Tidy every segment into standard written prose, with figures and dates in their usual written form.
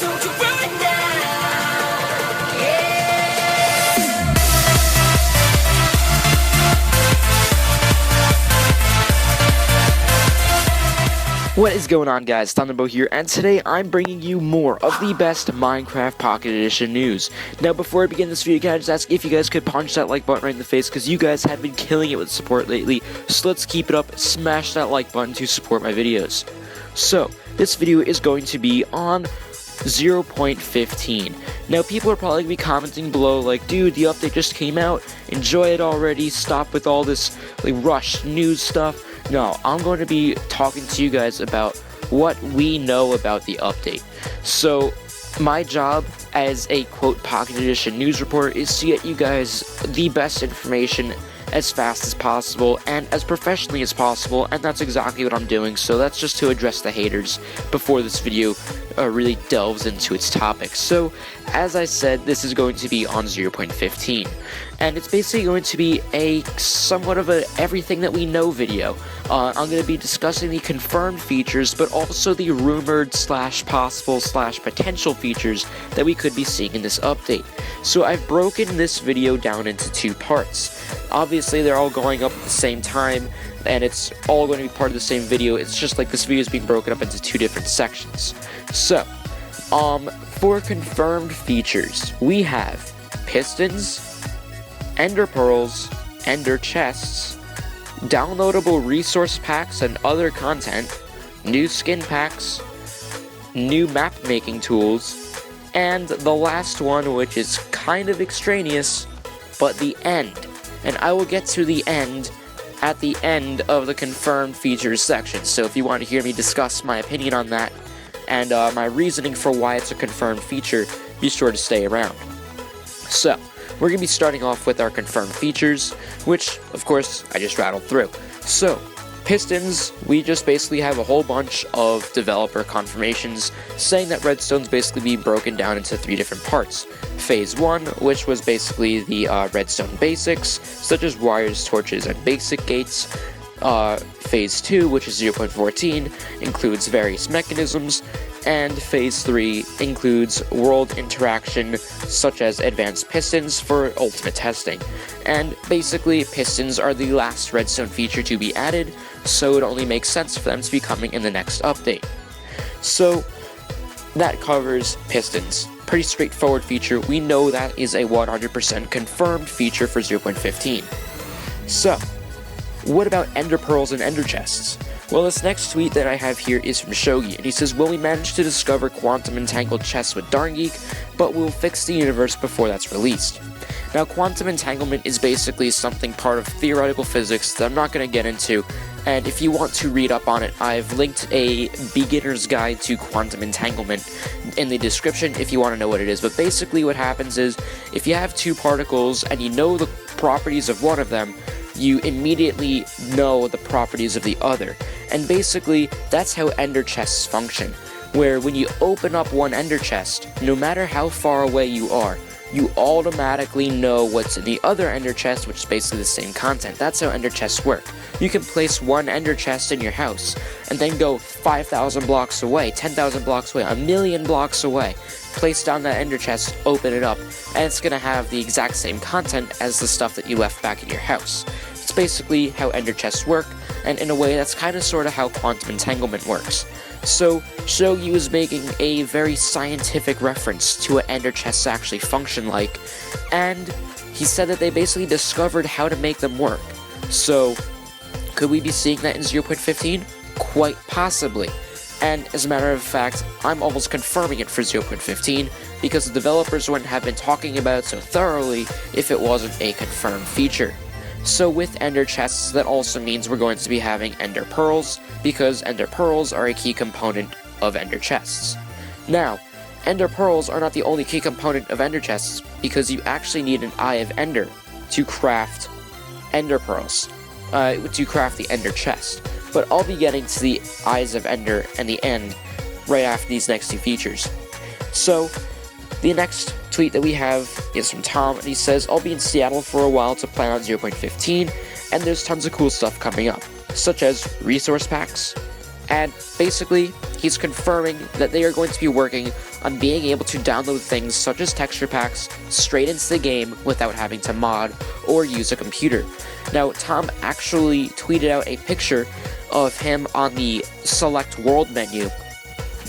don't you ruin now. Yeah. What is going on, guys? ThunderBow here, and today I'm bringing you more of the best Minecraft Pocket Edition news. Now, before I begin this video, can I just ask if you guys could punch that like button right in the face, because you guys have been killing it with support lately, so let's keep it up. Smash that like button to support my videos. So, this video is going to be on 0.15. Now, people are probably going to be commenting below like, dude, the update just came out, enjoy it already, stop with all this like rushed news stuff. No, I'm going to be talking to you guys about what we know about the update. So, my job as a quote Pocket Edition news reporter is to get you guys the best information as fast as possible and as professionally as possible, and that's exactly what I'm doing. So that's just to address the haters before this video really delves into its topic. So, as I said, this is going to be on 0.15, and it's basically going to be a somewhat of a everything that we know video. I'm going to be discussing the confirmed features, but also the rumored / possible / potential features that we could be seeing in this update. So I've broken this video down into two parts. Obviously, they're all going up at the same time, and it's all going to be part of the same video. It's just like this video is being broken up into two different sections. So, for confirmed features, we have pistons, ender pearls, ender chests, downloadable resource packs and other content, new skin packs, new map making tools, and the last one, which is kind of extraneous, but the end. And I will get to the end at the end of the confirmed features section. So if you want to hear me discuss my opinion on that and my reasoning for why it's a confirmed feature, be sure to stay around. So, we're going to be starting off with our confirmed features, which, of course, I just rattled through. So, pistons, we just basically have a whole bunch of developer confirmations saying that redstone's basically being broken down into three different parts. Phase 1, which was basically the redstone basics, such as wires, torches, and basic gates. Phase 2, which is 0.14, includes various mechanisms, and Phase 3 includes world interaction, such as advanced pistons for ultimate testing. And basically, pistons are the last redstone feature to be added, so it only makes sense for them to be coming in the next update. So, that covers pistons. Pretty straightforward feature. We know that is a 100% confirmed feature for 0.15. So, what about ender pearls and ender chests? Well, this next tweet that I have here is from Shogi, and he says, "Well, we managed to discover quantum entangled chests with Darn Geek, but we'll fix the universe before that's released." Now, quantum entanglement is basically something part of theoretical physics that I'm not going to get into, and if you want to read up on it, I've linked a beginner's guide to quantum entanglement in the description if you want to know what it is. But basically what happens is, if you have two particles and you know the properties of one of them, you immediately know the properties of the other. And basically, that's how ender chests function, where when you open up one ender chest, no matter how far away you are, you automatically know what's in the other ender chest, which is basically the same content. That's how ender chests work. You can place one ender chest in your house, and then go 5,000 blocks away, 10,000 blocks away, 1,000,000 blocks away, place down that ender chest, open it up, and it's going to have the exact same content as the stuff that you left back in your house. It's basically how ender chests work, and in a way that's kind of sort of how quantum entanglement works. So, Shogi was making a very scientific reference to what ender chests actually function like, and he said that they basically discovered how to make them work. So, could we be seeing that in 0.15? Quite possibly. And as a matter of fact, I'm almost confirming it for 0.15, because the developers wouldn't have been talking about it so thoroughly if it wasn't a confirmed feature. So with ender chests, that also means we're going to be having ender pearls, because ender pearls are a key component of ender chests. Now, ender pearls are not the only key component of ender chests, because you actually need an eye of ender to craft ender pearls, to craft the ender chest. But I'll be getting to the eyes of ender and the end right after these next two features. So, the next tweet that we have is from Tom, and he says, "I'll be in Seattle for a while to plan on 0.15, and there's tons of cool stuff coming up, such as resource packs." And basically, he's confirming that they are going to be working on being able to download things such as texture packs straight into the game without having to mod or use a computer. Now, Tom actually tweeted out a picture of him on the Select World menu,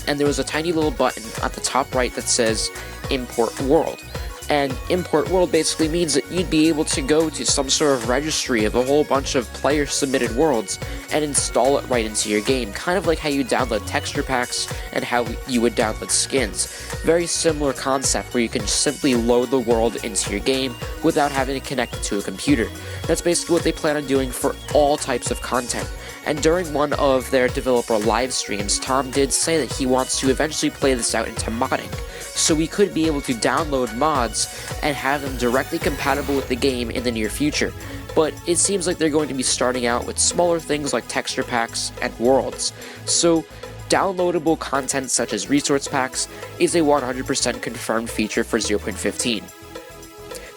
and there was a tiny little button at the top right that says Import World. And Import World basically means that you'd be able to go to some sort of registry of a whole bunch of player-submitted worlds and install it right into your game, kind of like how you download texture packs and how you would download skins. Very similar concept where you can simply load the world into your game without having to connect it to a computer. That's basically what they plan on doing for all types of content. And during one of their developer live streams, Tom did say that he wants to eventually play this out into modding. So we could be able to download mods and have them directly compatible with the game in the near future. But it seems like they're going to be starting out with smaller things like texture packs and worlds. So downloadable content such as resource packs is a 100% confirmed feature for 0.15.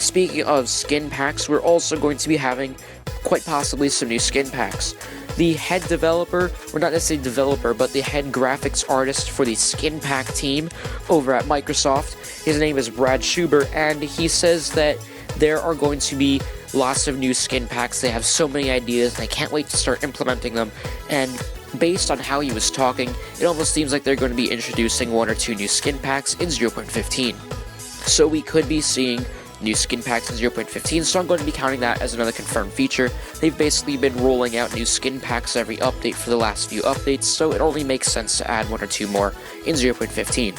Speaking of skin packs, we're also going to be having quite possibly some new skin packs. The head developer, or not necessarily developer, but the head graphics artist for the skin pack team over at Microsoft, his name is Brad Schubert, and he says that there are going to be lots of new skin packs. They have so many ideas, and I can't wait to start implementing them. And based on how he was talking, it almost seems like they're going to be introducing 1 or 2 new skin packs in 0.15. So we could be seeing new skin packs in 0.15, so I'm going to be counting that as another confirmed feature. They've basically been rolling out new skin packs every update for the last few updates, so it only makes sense to add 1 or 2 more in 0.15.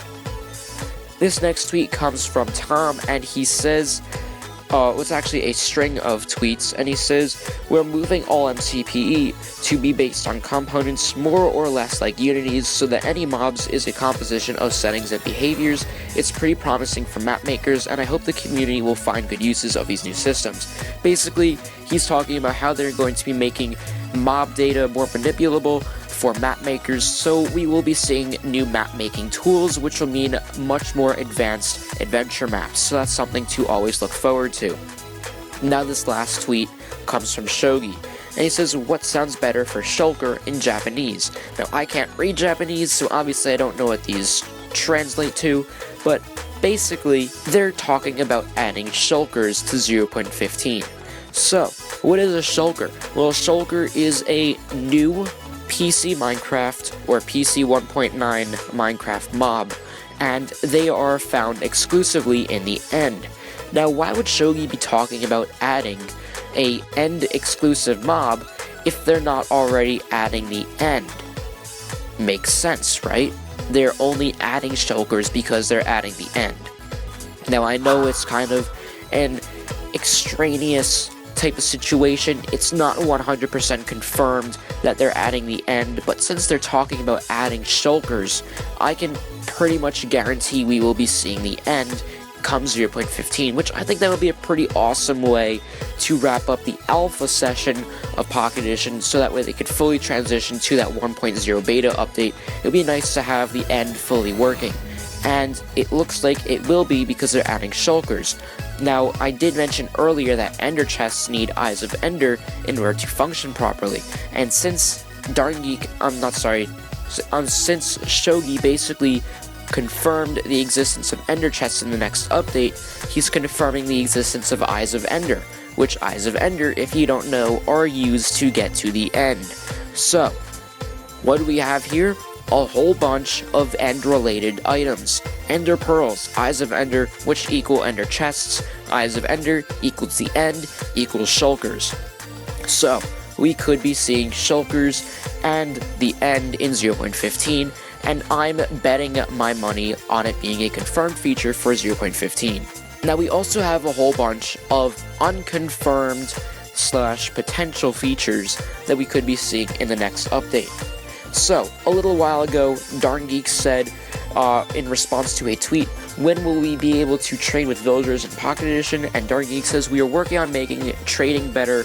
This next tweet comes from Tom, and he says, it's actually a string of tweets, and he says, we're moving all MCPE to be based on components more or less like Unity's, so that any mobs is a composition of settings and behaviors. It's pretty promising for map makers, and I hope the community will find good uses of these new systems. Basically, he's talking about how they're going to be making mob data more manipulable for map makers, so we will be seeing new map making tools, which will mean much more advanced adventure maps, so that's something to always look forward to. Now this last tweet comes from Shogi, and he says, what sounds better for shulker in Japanese? Now I can't read Japanese, so obviously I don't know what these translate to, but basically they're talking about adding shulkers to 0.15. So, what is a shulker? Well, a shulker is a new PC Minecraft or PC 1.9 Minecraft mob, and they are found exclusively in the end. Now, why would Shogi be talking about adding a end exclusive mob if they're not already adding the end? Makes sense, right? They're only adding shulkers because they're adding the end. Now, I know it's kind of an extraneous type of situation. It's not 100% confirmed that they're adding the end, but since they're talking about adding shulkers, I can pretty much guarantee we will be seeing the end come 0.15, which I think that would be a pretty awesome way to wrap up the alpha session of Pocket Edition, so that way they could fully transition to that 1.0 beta update. It would be nice to have the end fully working, and it looks like it will be because they're adding shulkers. Now, I did mention earlier that Ender chests need Eyes of Ender in order to function properly, and since since Shogi basically confirmed the existence of Ender chests in the next update, he's confirming the existence of Eyes of Ender, which Eyes of Ender, if you don't know, are used to get to the end. So, what do we have here? A whole bunch of end-related items. Ender Pearls, Eyes of Ender, which equal Ender Chests. Eyes of Ender equals the end, equals shulkers. So, we could be seeing shulkers and the end in 0.15, and I'm betting my money on it being a confirmed feature for 0.15. Now, we also have a whole bunch of unconfirmed / potential features that we could be seeing in the next update. So, a little while ago, Darn Geek said, in response to a tweet, when will we be able to trade with villagers in Pocket Edition? And Darn Geek says, we are working on making trading better,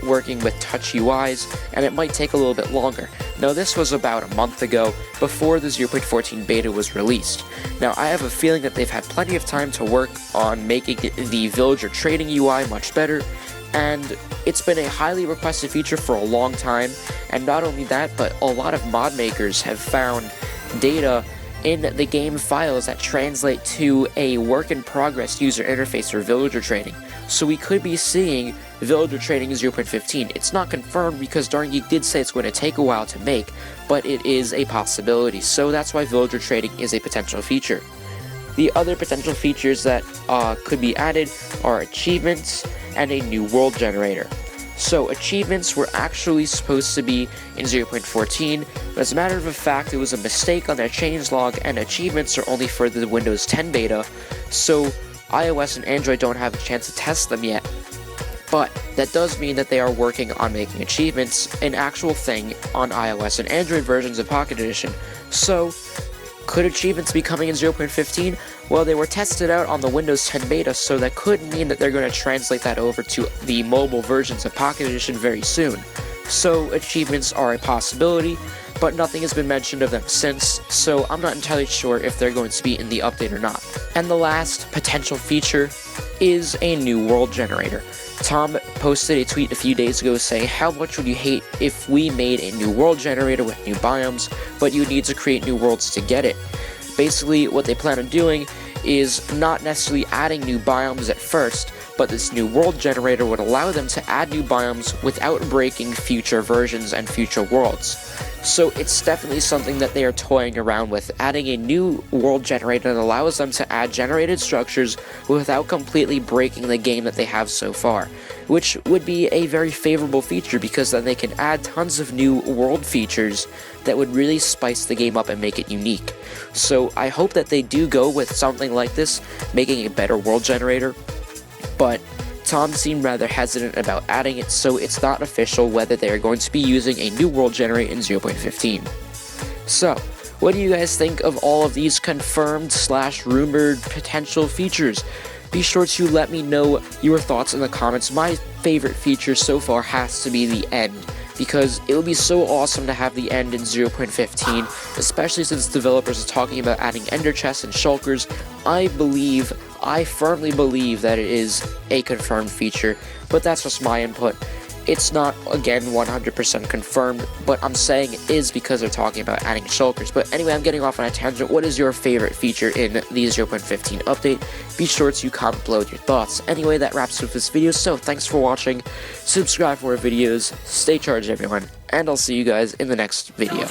working with touch UIs, and it might take a little bit longer. Now, this was about a month ago, before the 0.14 beta was released. Now, I have a feeling that they've had plenty of time to work on making the villager trading UI much better, and it's been a highly requested feature for a long time. And not only that, but a lot of mod makers have found data in the game files that translate to a work-in-progress user interface for villager trading. So we could be seeing villager trading 0.15. It's not confirmed because Darn Geek did say it's going to take a while to make, but it is a possibility. So that's why villager trading is a potential feature. The other potential features that could be added are achievements and a new world generator. So achievements were actually supposed to be in 0.14, but as a matter of fact, it was a mistake on their changelog, and achievements are only for the Windows 10 beta, so iOS and Android don't have a chance to test them yet. But that does mean that they are working on making achievements an actual thing on iOS and Android versions of Pocket Edition. So could achievements be coming in 0.15? Well, they were tested out on the Windows 10 beta, so that could mean that they're going to translate that over to the mobile versions of Pocket Edition very soon. So achievements are a possibility, but nothing has been mentioned of them since, so I'm not entirely sure if they're going to be in the update or not. And the last potential feature is a new world generator. Tom posted a tweet a few days ago saying, how much would you hate if we made a new world generator with new biomes, but you need to create new worlds to get it. Basically, what they plan on doing is not necessarily adding new biomes at first, but this new world generator would allow them to add new biomes without breaking future versions and future worlds. So it's definitely something that they are toying around with, adding a new world generator that allows them to add generated structures without completely breaking the game that they have so far, which would be a very favorable feature because then they can add tons of new world features that would really spice the game up and make it unique. So I hope that they do go with something like this, making a better world generator, but Tom seemed rather hesitant about adding it, so it's not official whether they are going to be using a new world generator in 0.15. So, what do you guys think of all of these confirmed / rumored potential features? Be sure to let me know your thoughts in the comments. My favorite feature so far has to be the end, because it would be so awesome to have the end in 0.15, especially since developers are talking about adding ender chests and shulkers. I firmly believe that it is a confirmed feature, but that's just my input. It's not, again, 100% confirmed, but I'm saying it is because they're talking about adding shulkers. But anyway, I'm getting off on a tangent. What is your favorite feature in the 0.15 update? Be sure to comment below with your thoughts. Anyway, that wraps up this video, so thanks for watching. Subscribe for more videos. Stay charged, everyone, and I'll see you guys in the next video.